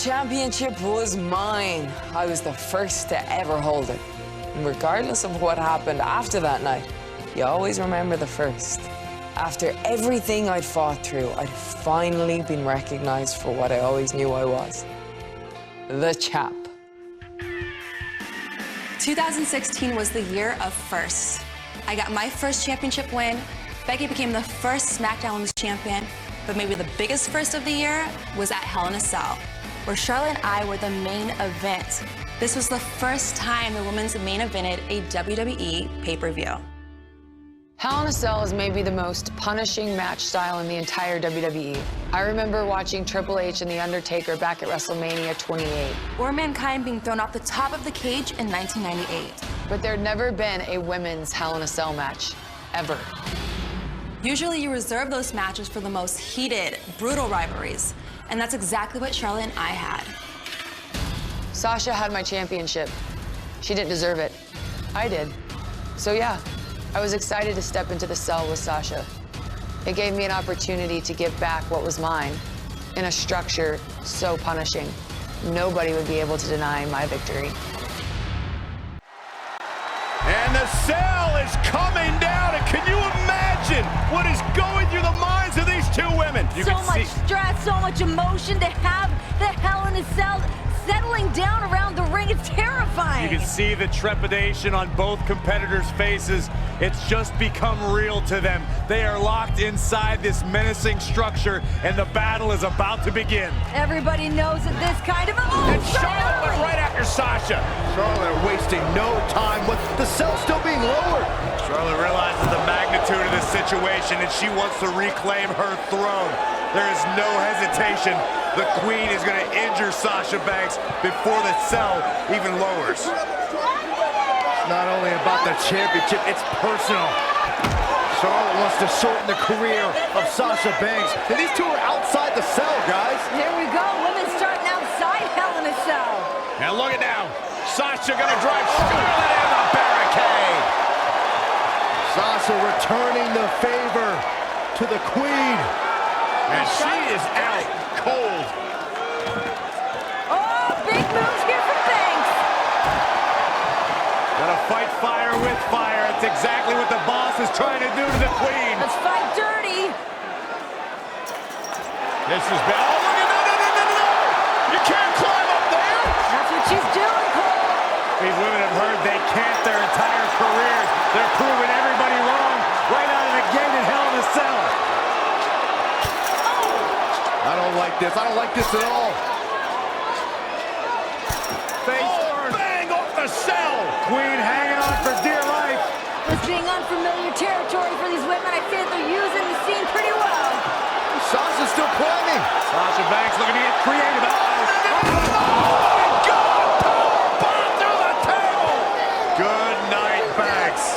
championship was mine. I was the first to ever hold it. And regardless of what happened after that night, you always remember the first. After everything I'd fought through, I'd finally been recognized for what I always knew I was. The champ. 2016 was the year of firsts. I got my first championship win. Becky became the first SmackDown Women's Champion. But maybe the biggest first of the year was at Hell in a Cell, where Charlotte and I were the main event. This was the first time the women's main evented a WWE pay-per-view. Hell in a Cell is maybe the most punishing match style in the entire WWE. I remember watching Triple H and The Undertaker back at WrestleMania 28. Or Mankind being thrown off the top of the cage in 1998. But there'd never been a women's Hell in a Cell match, ever. Usually you reserve those matches for the most heated, brutal rivalries. And that's exactly what Charlotte and I had. Sasha had my championship. She didn't deserve it. I did. So yeah, I was excited to step into the cell with Sasha. It gave me an opportunity to give back what was mine in a structure so punishing. Nobody would be able to deny my victory. And the cell is coming down, and can you imagine what is going through the minds of these two women? So much stress, so much emotion to have the Hell in a Cell settling down around the ring. It's terrifying. You can see the trepidation on both competitors' faces. It's just become real to them. They are locked inside this menacing structure, and the battle is about to begin. Everybody knows that this kind of... Oh, and Charlotte went right after Sasha. Charlotte wasting no time with the cell still being lowered. Charlotte realizes the magnitude of this situation, and she wants to reclaim her throne. There is no hesitation. The Queen is going to injure Sasha Banks before the cell even lowers. It's not only about the championship, it's personal. Charlotte wants to shorten the career of Sasha Banks. And these two are outside the cell, guys. Here we go. Women starting outside Hell in a Cell. And look at now. Sasha going to drive Charlotte in the barricade. Sasha returning the favor to the Queen. And she is out cold. Oh, big moves here from Banks. Gotta fight fire with fire. It's exactly what the boss is trying to do to the Queen. Let's fight dirty. This is bad. Oh, look at no. You can't climb up there. That's what she's doing, Cole. These women have heard they can't their entire careers. They're proving everybody wrong right out of the gate in Hell in a Cell. I don't like this. I don't like this at all. Face first. Bang off the cell. Queen hanging on for dear life. This being unfamiliar territory for these women, I say that they're using the scene pretty well. Sasha's still climbing. Sasha Banks looking to get creative. Oh, my God! Powerbomb through the table. Good night, Banks.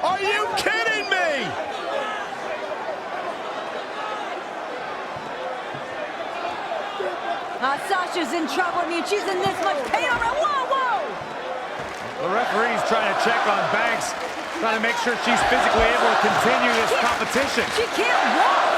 Are you kidding me? Sasha's in trouble. I mean, she's in this much pain already. Whoa! The referee's trying to check on Banks, trying to make sure she's physically able to continue this competition. She can't walk.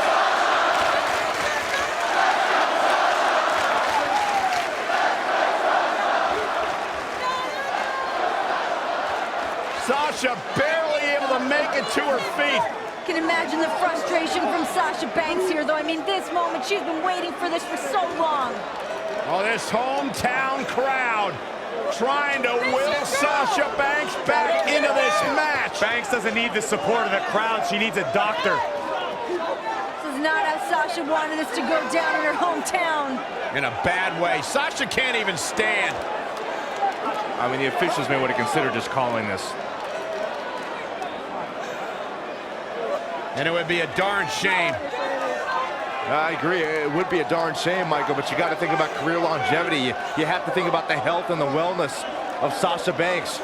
Sasha barely able to make it to her feet. Can imagine the frustration from Sasha Banks here, though. I mean, this moment, she's been waiting for this for so long. Oh, this hometown crowd trying to will Sasha Banks back into this match. Banks doesn't need the support of the crowd. She needs a doctor. This is not how Sasha wanted this to go down in her hometown. In a bad way. Sasha can't even stand. I mean, the officials may want to consider just calling this. And it would be a darn shame. I agree. It would be a darn shame, Michael, but you got to think about career longevity. You have to think about the health and the wellness of Sasha Banks.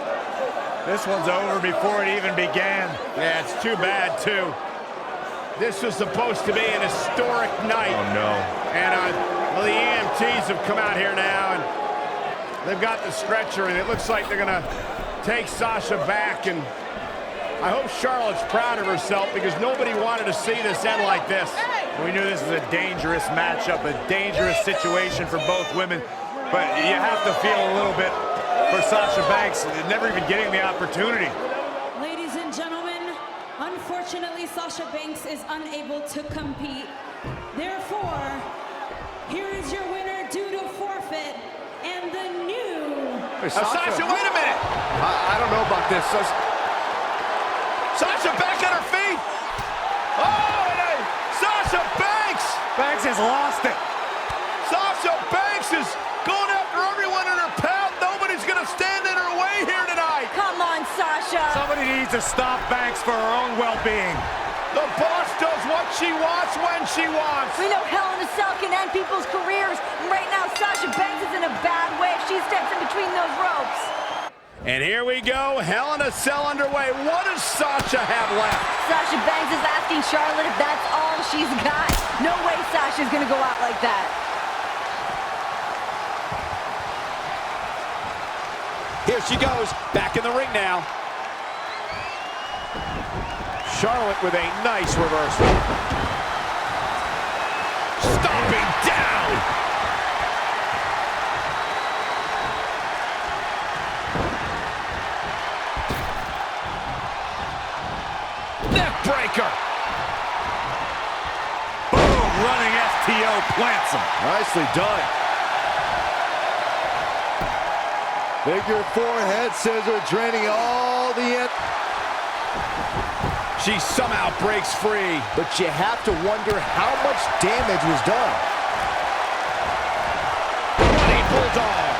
This one's over before it even began. Yeah, it's too bad, too. This was supposed to be an historic night. Oh, no. And well, the EMTs have come out here now, and they've got the stretcher, and it looks like they're going to take Sasha back. And I hope Charlotte's proud of herself, because nobody wanted to see this end like this. We knew this was a dangerous matchup, a dangerous situation for both women, but you have to feel a little bit for Sasha Banks, never even getting the opportunity. Ladies and gentlemen, unfortunately, Sasha Banks is unable to compete. Therefore, here is your winner due to forfeit, and the new... Sasha, wait a minute! I don't know about this. Sasha back on her feet! Oh, and Sasha Banks! Banks has lost it. Sasha Banks is going after everyone in her path. Nobody's going to stand in her way here tonight. Come on, Sasha. Somebody needs to stop Banks for her own well-being. The boss does what she wants when she wants. We know Hell in a Cell can end people's careers, and right now Sasha Banks is in a bad way if she steps in between those ropes. And here we go, Hell in a Cell underway. What does Sasha have left? Sasha Banks is asking Charlotte if that's all she's got. No way Sasha's gonna go out like that. Here she goes, back in the ring now. Charlotte with a nice reversal. Stomping down. Neck breaker. Boom, running STO plants him. Nicely done. Figure four head scissor draining all the... She somehow breaks free. But you have to wonder how much damage was done. Running bulldog.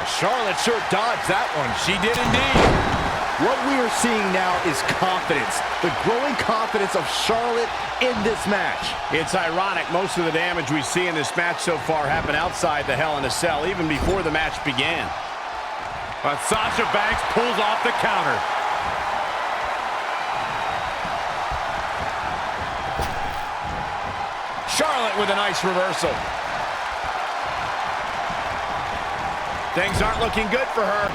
Charlotte sure dodged that one. She did indeed. What we are seeing now is confidence. The growing confidence of Charlotte in this match. It's ironic, most of the damage we see in this match so far happened outside the Hell in a Cell, even before the match began. But Sasha Banks pulls off the counter. Charlotte with a nice reversal. Things aren't looking good for her.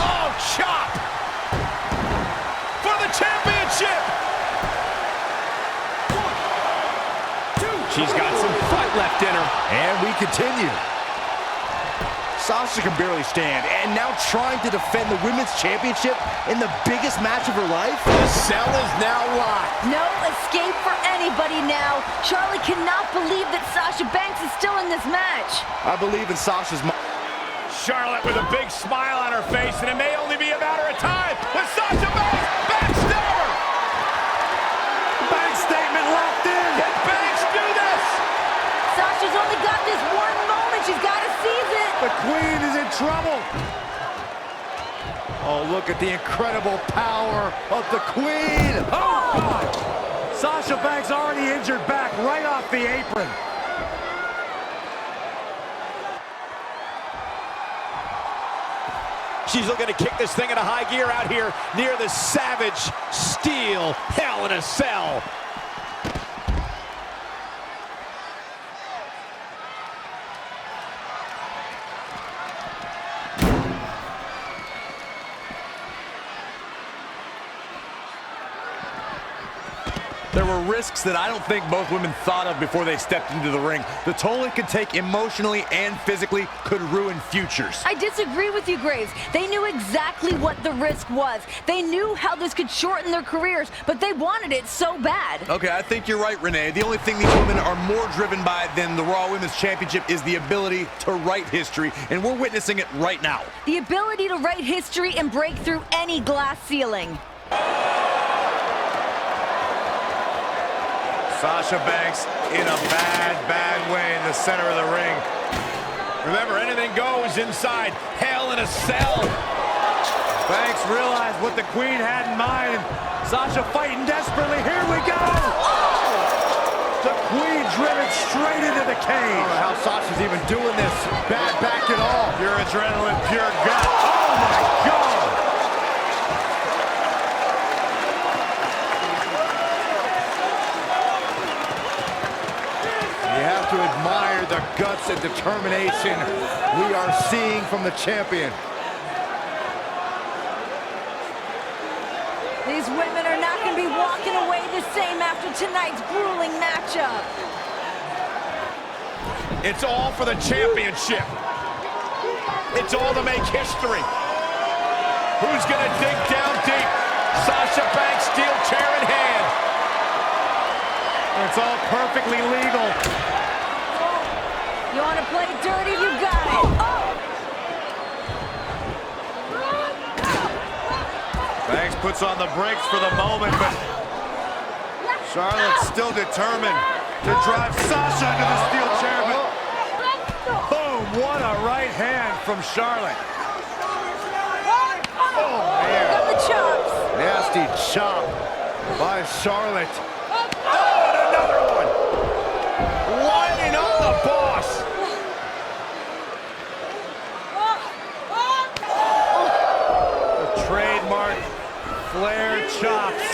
Oh, chop! For the championship! She's got some fight left in her. And we continue. Sasha can barely stand, and now trying to defend the Women's Championship in the biggest match of her life? The cell is now locked. No escape for anybody now. Charlotte cannot believe that Sasha Banks is still in this match. I believe in Sasha's... Charlotte with a big smile on her face, and it may only be a matter of time with Sasha Banks backstabber. Banks statement locked in. Can Banks do this? Sasha's only got this one moment. She's got to seize it. The Queen is in trouble. Oh, look at the incredible power of the Queen. Oh, God. Sasha Banks already injured back right off the apron. She's looking to kick this thing into high gear out here near the Savage Steel Hell in a Cell. There were risks that I don't think both women thought of before they stepped into the ring. The toll it could take emotionally and physically could ruin futures. I disagree with you, Graves. They knew exactly what the risk was. They knew how this could shorten their careers, but they wanted it so bad. Okay, I think you're right, Renee. The only thing these women are more driven by than the Raw Women's Championship is the ability to write history, and we're witnessing it right now. The ability to write history and break through any glass ceiling. Sasha Banks in a bad way in the center of the ring. Remember, anything goes inside Hell in a Cell. Banks realized what the Queen had in mind. Sasha fighting desperately. Here we go. The Queen driven straight into the cage. I don't know how Sasha's even doing this. Bad back at all. Pure adrenaline, pure gut. Oh, my God. You have have to admire the guts and determination we are seeing from the champion. These women are not going to be walking away the same after tonight's grueling matchup. It's all for the championship. It's all to make history. Who's gonna dig down deep? Sasha Banks, steel chair in hand. It's all perfectly legal. You want to play dirty? You got it. Banks puts on the brakes for the moment, but Charlotte's still determined to drive Sasha into the steel chair. But boom, what a right hand from Charlotte. Oh, man. Got the chops. Nasty chop by Charlotte. Oh, and another one. Lining up the boss. The trademark Flair chops,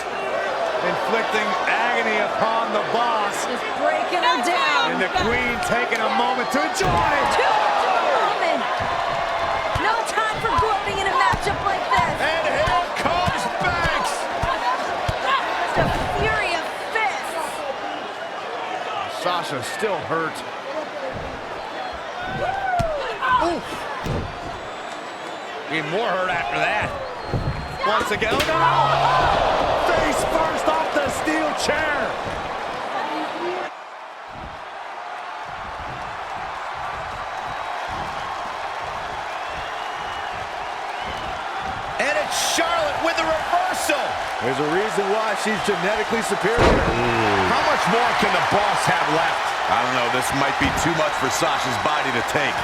inflicting agony upon the boss. Just breaking her down. And the queen taking a moment to enjoy. Woman. No time for gloating in a matchup like this. And here comes Banks. The fury of fists. Sasha still hurt. Oof. Even more hurt after that. Once again, oh no! Face first off the steel chair. And it's Charlotte with the reversal. There's a reason why she's genetically superior. How much more can the boss have left? I don't know. This might be too much for Sasha's body to take.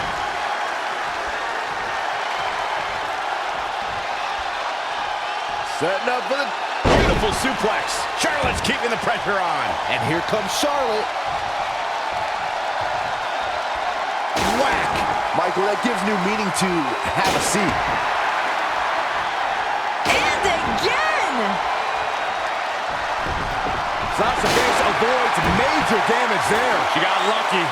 Setting up for the Beautiful suplex. Charlotte's keeping the pressure on. And here comes Charlotte. Whack. Michael, that gives new meaning to have a seat. And again. Sasha Banks avoids major damage there. She got lucky.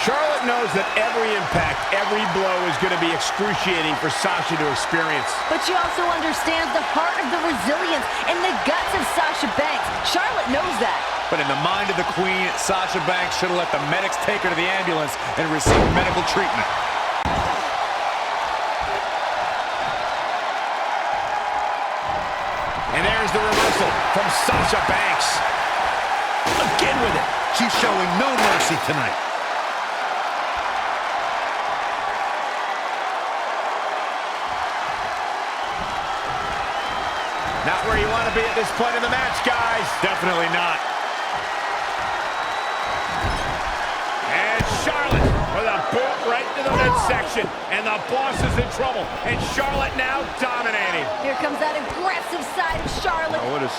Charlotte knows that every impact, every blow is going to be excruciating for Sasha to experience. But she also understands the heart of the resilience and the guts of Sasha Banks. Charlotte knows that. But in the mind of the queen, Sasha Banks should have let the medics take her to the ambulance and receive medical treatment. And there's the reversal from Sasha Banks. Again with it. She's showing no mercy tonight. Not where you want to be at this point in the match, guys. Definitely not. And Charlotte with a boot right to the midsection. And the boss is in trouble. And Charlotte now dominating. Here comes that aggressive side of Charlotte. Oh, what's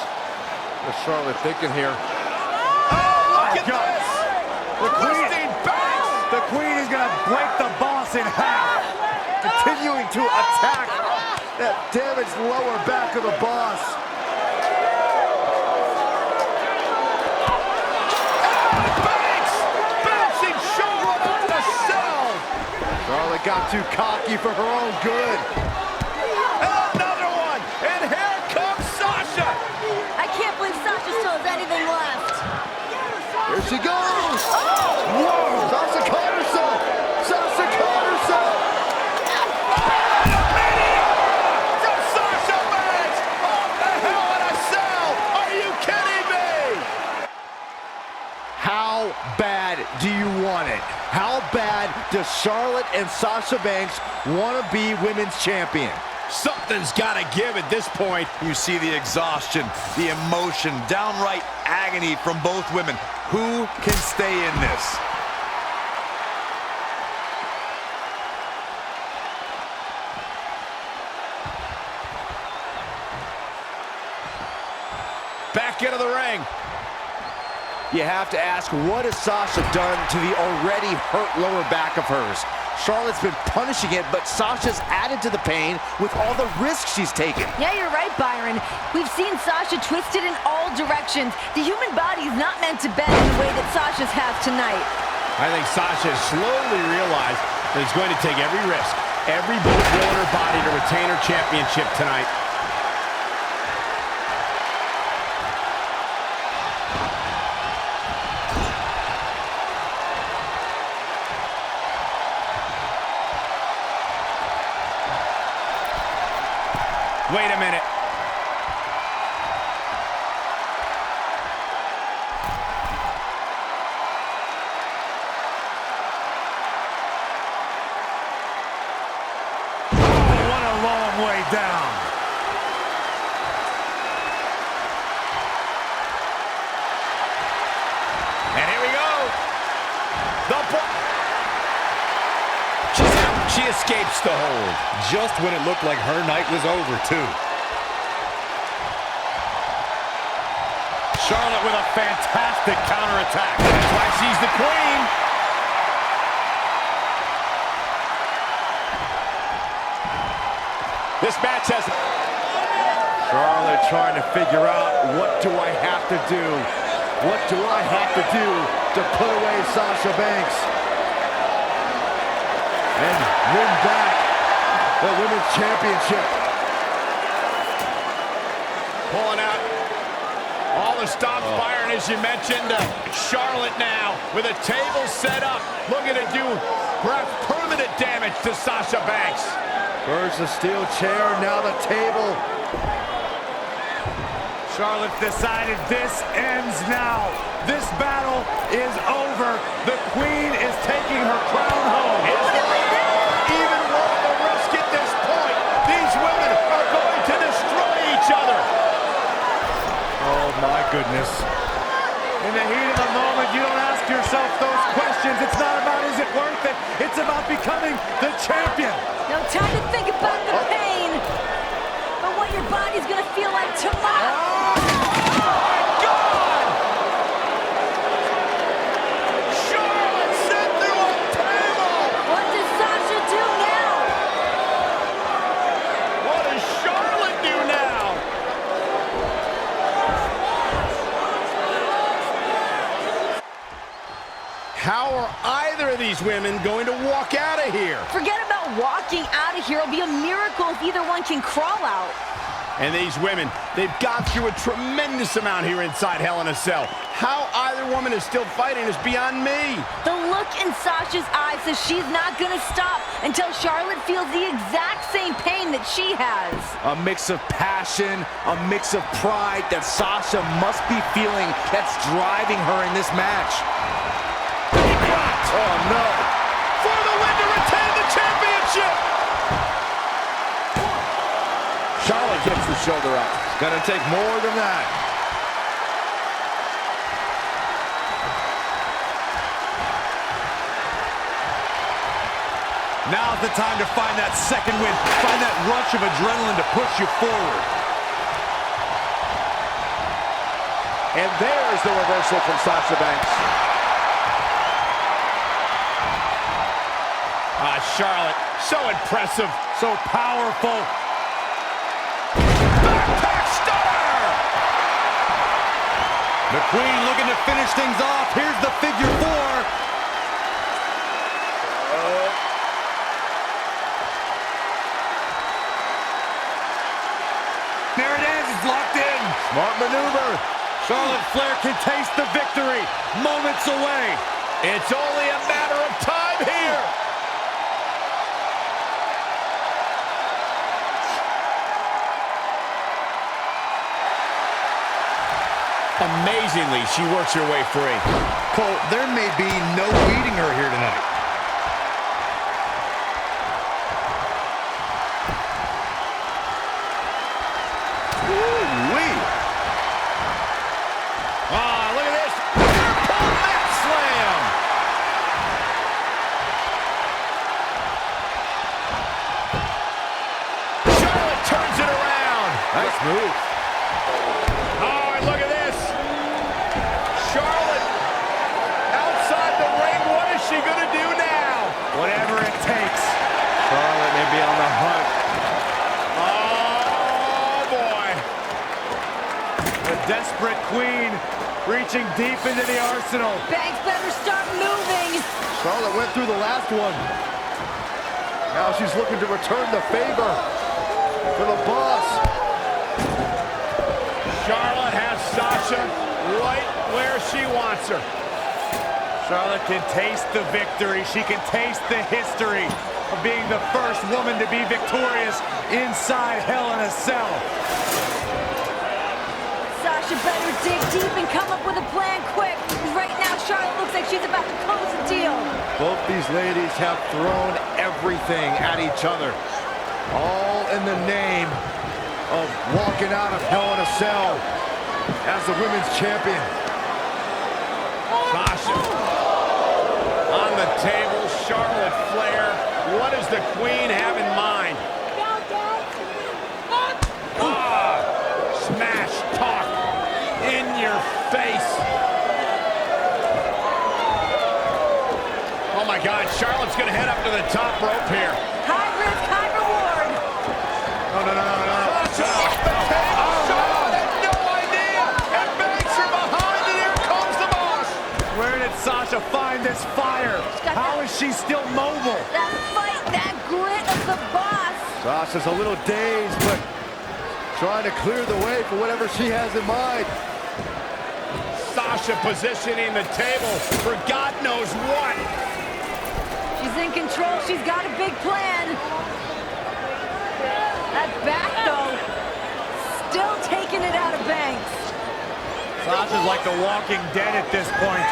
Charlotte thinking here? Oh, look at this. The Queen Banks. The queen is going to break the boss in half. Continuing to attack that damaged lower back of the boss. Banks bouncing Charlotte off the cell. Charlotte got too cocky for her own good. Another one. And here comes Sasha. I can't believe Sasha still has anything left. Here she goes. Whoa, Sasha caught herself. Sasha caught herself. How bad do you want it? How bad does Charlotte and Sasha Banks want to be women's champion? Something's got to give at this point. You see the exhaustion, the emotion, downright agony from both women. Who can stay in this? Back into the ring. You have to ask, what has Sasha done to the already hurt lower back of hers? Charlotte's been punishing it, but Sasha's added to the pain with all the risks she's taken. Yeah, you're right, Byron. We've seen Sasha twisted in all directions. The human body is not meant to bend in the way that Sasha's has tonight. I think Sasha has slowly realized that it's going to take every risk, every bullet drill in her body to retain her championship tonight. Wait a minute. Oh, what a long way down. And here we go. She escapes the hold just when it looked like her night was over, too. Charlotte with a fantastic counterattack. That's why she's the queen. This match has... Charlotte trying to figure out, what do I have to do? What do I have to do to put away Sasha Banks and win back the Women's Championship? Pulling out all the stops firing, as you mentioned. Charlotte now with a table set up, looking to do perhaps permanent damage to Sasha Banks. First the steel chair, now the table. Charlotte decided this ends now. This battle is over. The queen is taking her crown home. Even worth the risk at this point. These women are going to destroy each other. Oh my goodness. In the heat of the moment, you don't ask yourself those questions. It's not about is it worth it. It's about becoming the champion. No time to think about the pain, but what your body's gonna feel like tomorrow. How are either of these women going to walk out of here? Forget about walking out of here. It'll be a miracle if either one can crawl out. And these women, they've gone through a tremendous amount here inside Hell in a Cell. How either woman is still fighting is beyond me. The look in Sasha's eyes says she's not gonna stop until Charlotte feels the exact same pain that she has. A mix of passion, a mix of pride that Sasha must be feeling that's driving her in this match. Oh no! For the win to retain the championship! Charlotte gets the shoulder up. It's gonna take more than that. Now's the time to find that second win. Find that rush of adrenaline to push you forward. And there's the reversal from Sasha Banks. Charlotte, so impressive, so powerful. Backpack stunner! The queen looking to finish things off. Here's the figure four. There it is, it's locked in. Smart maneuver. Charlotte Flair can taste the victory. Moments away. It's only a matter of time here. Amazingly, she works her way free. Cole, there may be no beating her here tonight. Woo-wee. Look at this. Purple mat slam. Charlotte turns it around. Nice move. Oh, and look at this. Charlotte outside the ring. What is she going to do now? Whatever it takes. The desperate queen reaching deep into the arsenal. Banks better start moving. Charlotte went through the last one. Now she's looking to return the favor for the boss. Charlotte has Sasha right where she wants her. Charlotte can taste the victory. She can taste the history of being the first woman to be victorious inside Hell in a Cell. Sasha better dig deep and come up with a plan quick. Right now, Charlotte looks like she's about to close the deal. Both these ladies have thrown everything at each other, all in the name of walking out of Hell in a Cell as the women's champion. Sasha on the table, Charlotte Flair. What does the queen have in mind? Smash talk in your face. Oh my God, Charlotte's gonna head up to the top rope here. High risk, high reward. No. Sasha find this fire? How is she still mobile? That fight, that grit of the boss. Sasha's a little dazed, but trying to clear the way for whatever she has in mind. Sasha positioning the table for God knows what. She's in control. She's got a big plan. That back, though, still taking it out of Banks. Sasha's like the Walking Dead at this point.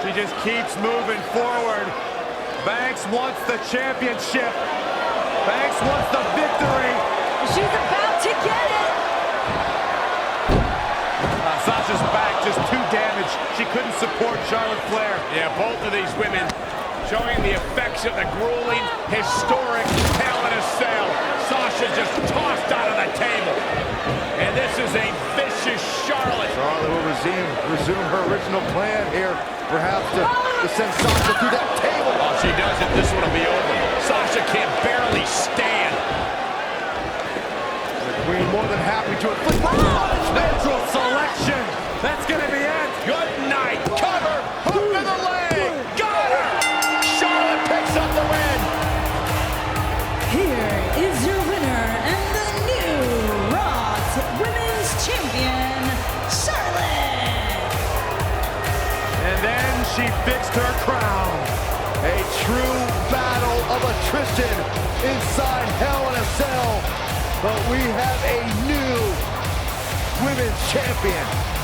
She just keeps moving forward. Banks wants the championship. Banks wants the victory. She's about to get it. Sasha's back just too damaged. She couldn't support Charlotte Flair. Yeah, both of these women showing the effects of the grueling, historic Hell in a Cell. Sasha just tossed out of the table. And this is a vicious Charlotte. Charlotte will resume her original plan here. Perhaps to send Sasha through that table. Oh, she does it. This one will be over. Sasha can barely stand. The queen more than happy to inflict Natural selection. That's going to be it. Good night. Cover. Hook to the leg. Got her. Charlotte picks up the win. Here is your winner and the new Raw Women's Champion, Charlotte. And then she fixed her crown. a true battle of attrition inside Hell in a Cell. But we have a new women's champion.